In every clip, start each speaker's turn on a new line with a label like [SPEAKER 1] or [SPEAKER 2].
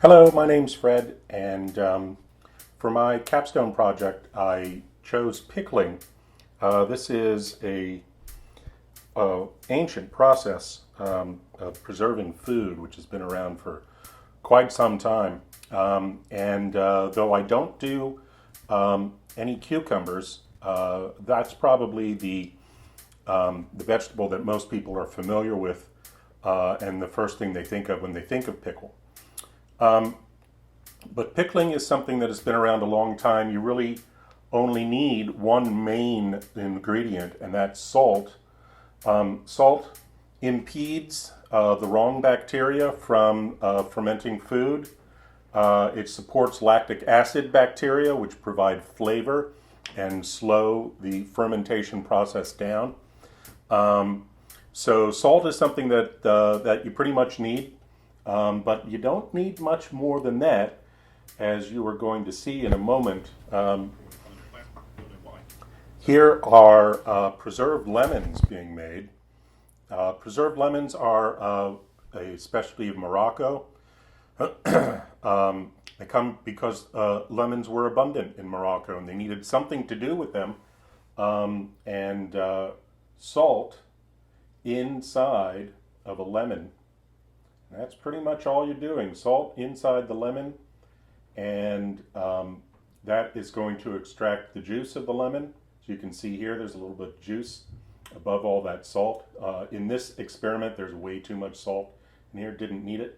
[SPEAKER 1] Hello, my name's Fred, and for my capstone project, I chose pickling. This is a ancient process of preserving food, which has been around for quite some time. And though I don't do any cucumbers, that's probably the vegetable that most people are familiar with, and the first thing they think of when they think of pickle. But pickling is something that has been around a long time. You really only need one main ingredient, and that's salt. Salt impedes the wrong bacteria from fermenting food. It supports lactic acid bacteria, which provide flavor and slow the fermentation process down. So salt is something that you pretty much need. But you don't need much more than that, as you are going to see in a moment. Here are preserved lemons being made. Preserved lemons are a specialty of Morocco. They come because lemons were abundant in Morocco and they needed something to do with them. And salt inside of a lemon. That's pretty much all you're doing. Salt inside the lemon, and that is going to extract the juice of the lemon. So you can see here there's a little bit of juice above all that salt. In this experiment there's way too much salt in here, didn't need it.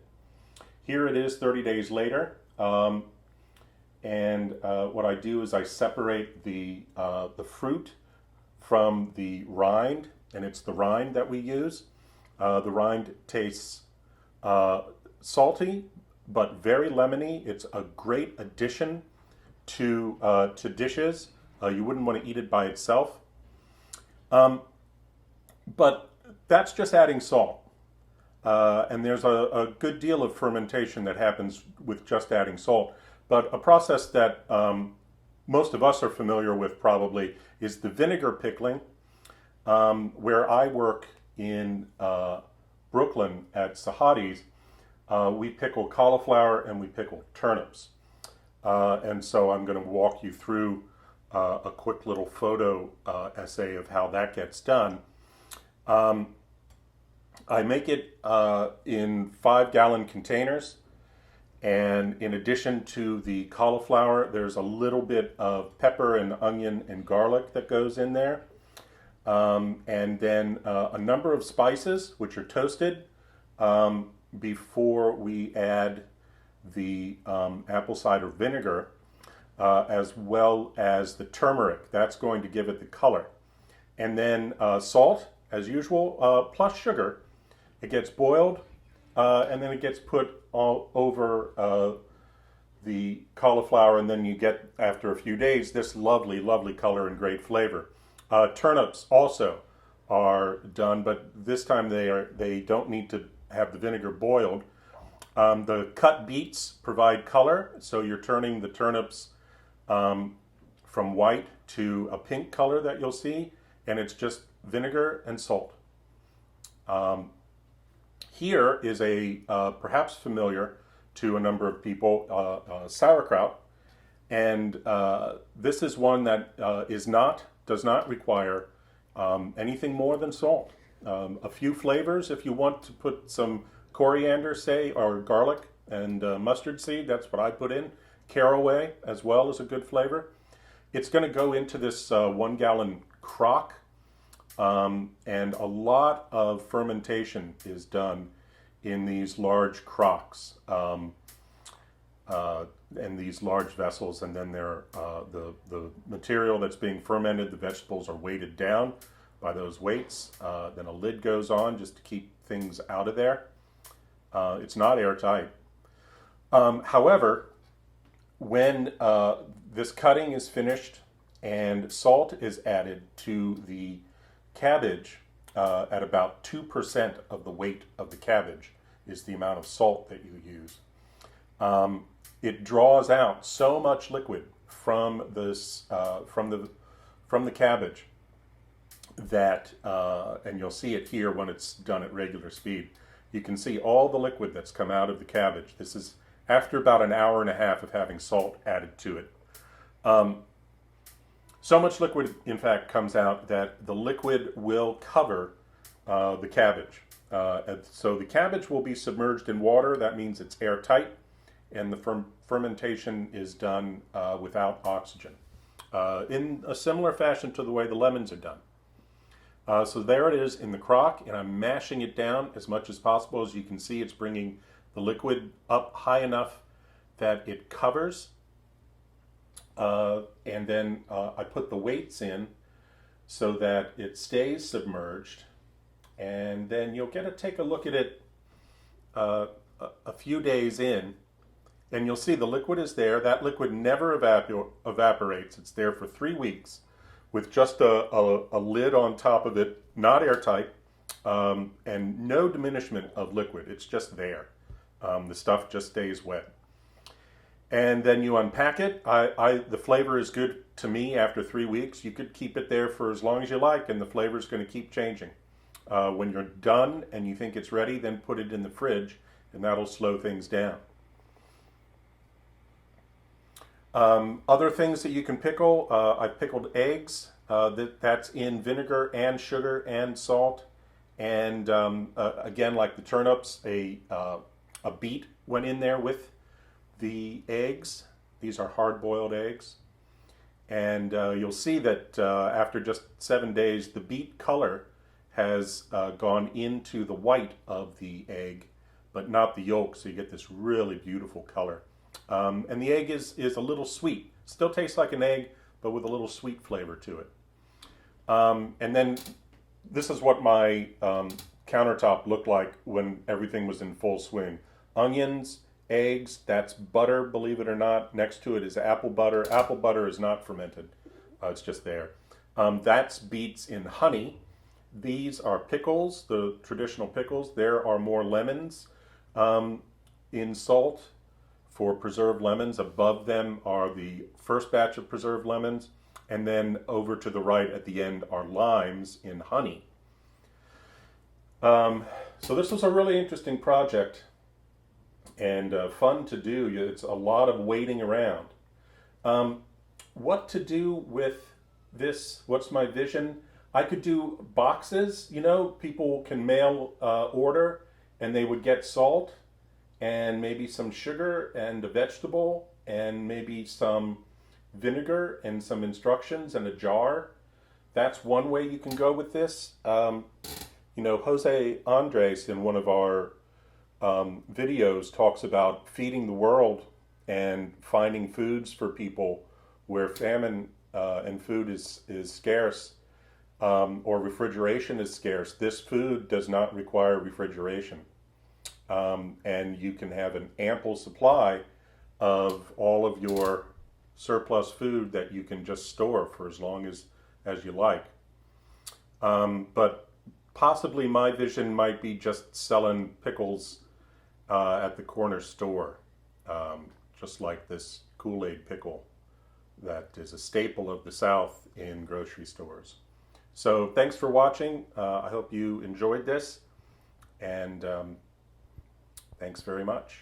[SPEAKER 1] Here it is 30 days later, and what I do is I separate the fruit from the rind, and it's the rind that we use. The rind tastes salty, but very lemony. It's a great addition to dishes. You wouldn't want to eat it by itself. But that's just adding salt. And there's a good deal of fermentation that happens with just adding salt. But a process that most of us are familiar with probably is the vinegar pickling, where I work in Brooklyn at Sahadi's. We pickle cauliflower and we pickle turnips. And so I'm going to walk you through a quick little photo essay of how that gets done. I make it in 5-gallon containers. And in addition to the cauliflower, there's a little bit of pepper and onion and garlic that goes in there. And then a number of spices, which are toasted, before we add the apple cider vinegar, as well as the turmeric. That's going to give it the color. And then salt, as usual, plus sugar. It gets boiled, and then it gets put all over the cauliflower, and then you get, after a few days, this lovely, lovely color and great flavor. Turnips also are done, but this time they don't need to have the vinegar boiled. The cut beets provide color, so you're turning the turnips from white to a pink color that you'll see, and it's just vinegar and salt. Here is a perhaps familiar to a number of people, sauerkraut, and this is one that does not require anything more than salt. A few flavors, if you want to put some coriander, say, or garlic and mustard seed, that's what I put in. Caraway as well is a good flavor. It's going to go into this 1-gallon crock, and a lot of fermentation is done in these large crocks and these large vessels, and then the material that's being fermented, the vegetables are weighted down by those weights. Then a lid goes on just to keep things out of there. It's not airtight. However, when this cutting is finished and salt is added to the cabbage, at about 2% of the weight of the cabbage is the amount of salt that you use. It draws out so much liquid from this from the cabbage that, and you'll see it here when it's done at regular speed. You can see all the liquid that's come out of the cabbage. This is after about an hour and a half of having salt added to it. So much liquid, in fact, comes out that the liquid will cover the cabbage. So the cabbage will be submerged in water. That means it's airtight, and the fermentation is done without oxygen, in a similar fashion to the way the lemons are done. So there it is in the crock, and I'm mashing it down as much as possible. As you can see, it's bringing the liquid up high enough that it covers. And then I put the weights in so that it stays submerged. And then you'll get to take a look at it a few days in, and you'll see the liquid is there. That liquid never evaporates. It's there for 3 weeks with just a lid on top of it, not airtight, and no diminishment of liquid. It's just there. The stuff just stays wet. And then you unpack it. The flavor is good to me after 3 weeks. You could keep it there for as long as you like, and the flavor is going to keep changing. When you're done and you think it's ready, then put it in the fridge, and that'll slow things down. Other things that you can pickle, I've pickled eggs. That's in vinegar and sugar and salt. And again, like the turnips, a beet went in there with the eggs. These are hard-boiled eggs. And you'll see that after just 7 days, the beet color has gone into the white of the egg, but not the yolk, so you get this really beautiful color. And the egg is a little sweet. Still tastes like an egg, but with a little sweet flavor to it. And then this is what my countertop looked like when everything was in full swing. Onions, eggs, that's butter, believe it or not. Next to it is apple butter. Apple butter is not fermented. It's just there. That's beets in honey. These are pickles, the traditional pickles. There are more lemons in salt for preserved lemons. Above them are the first batch of preserved lemons. And then over to the right at the end are limes in honey. So this was a really interesting project and fun to do. It's a lot of waiting around. What to do with this? What's my vision? I could do boxes. People can mail order, and they would get salt and maybe some sugar and a vegetable and maybe some vinegar and some instructions and a jar. That's one way you can go with this. Jose Andres in one of our videos talks about feeding the world and finding foods for people where famine and food is scarce, or refrigeration is scarce. This food does not require refrigeration, and you can have an ample supply of all of your surplus food that you can just store for as long as you like. But possibly my vision might be just selling pickles at the corner store, just like this Kool-Aid pickle that is a staple of the South in grocery stores. So thanks for watching. I hope you enjoyed this, and thanks very much.